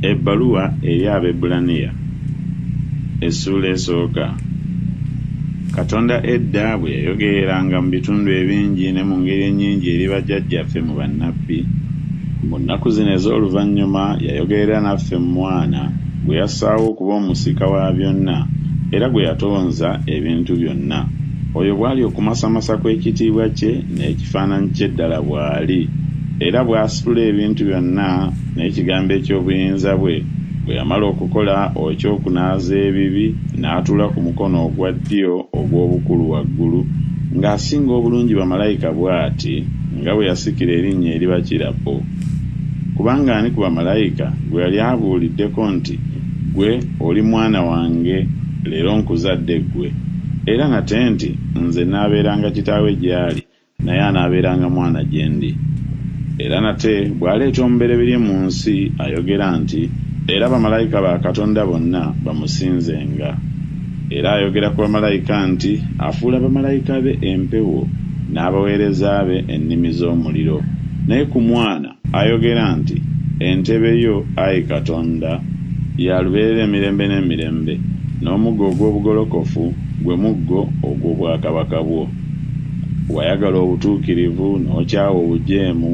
Ebbaluwa eri Abaebbulaniya essuula esooka. Katonda edda bwe yayogereranga mu bitundu ebingi ne mu ngeri ennyingi eri bajjajjaffe mu bannabbi. Mu nnaku zino ez'oluvannyuma yayogerera naffe mu Mwana gwe yassaawo okuba omusika wa byonna era gwe yatonza ebintu byonna. Oyo bw'ali okumasamasa kw'ekitiibwa kye n'ekifaananyi kye ddala bw'ali, era bw'asitula ebintu byonna n'ekigambo eky'obuyinza bwe, bwe yamala okukola ekyokunaaza ebibi n'atuula ku mukono ogwa ddyo ogw'obukulu waggulu, ng'asinga obulungi bamalayika bw'ati nga bwe yasikira erinnya eriba Kirabo. Kubanga ani ku bamalayika gwe yali abuuliddeko nti, "Ggwe oli mwana wange, leero nkuzadde ggwe," era nate nti, "Nze naabeeranga kitaawe gy'ali, naye anaabeeranga mwana gye ndi." Era nate bw'aleeta omubereberye mu nsi ayogera nti, "Era bamalayika ba Katonda bonna bamusinzenga." Era ayogera ku bamalayika nti, "Afuula bamalayika be empewo n'abaweereza be ennimi z'omuliro." Naye ku Mwana ayogera nti, "Entebe yo, Ayi Katonda, ya lubeerera emirembe n'emirembe, n'omuggo ogw'obugolokofu gwe muggo ogw'obwakabaka bwo. Wayagala obutuukirivu n'okyawa obujeemu.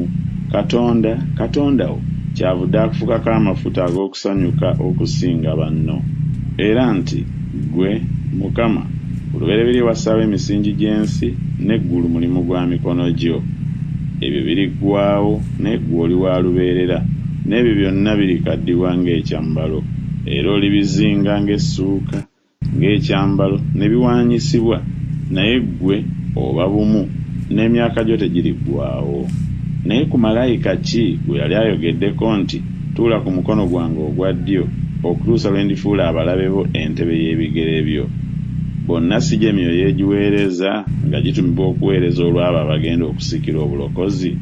Katonda wo kyavudde akufukako amafuta ag'okusanyuka okusinga banno." Era nti, "Ggwe, Mukama, olubereberye wassaawo emisingi gy'ensi, n'eggulu mulimu gwa mikono gyo. Ebyo biriggwaawo, naye ggwe oli wa lubeerera, n'ebyo byonna birikaddiwa ng'ekyambalo, era olibizinga ng'essuuka, ng'ekyambalo ne biwaanyisibwa, naye ggwe oba bumu, n'emyaka gyo tegiriggwaawo." Naye ku malayika ki gwe yali ayogeddeko nti, "Tuula ku mukono gwange ogwa ddyo okutuusa lwe ndifuula abalabe bo entebe y'ebigere byo"? Bonna si gye myoyo egiweereza nga gitumibwa okuweereza olw'abo abagenda okusikira obulokozi?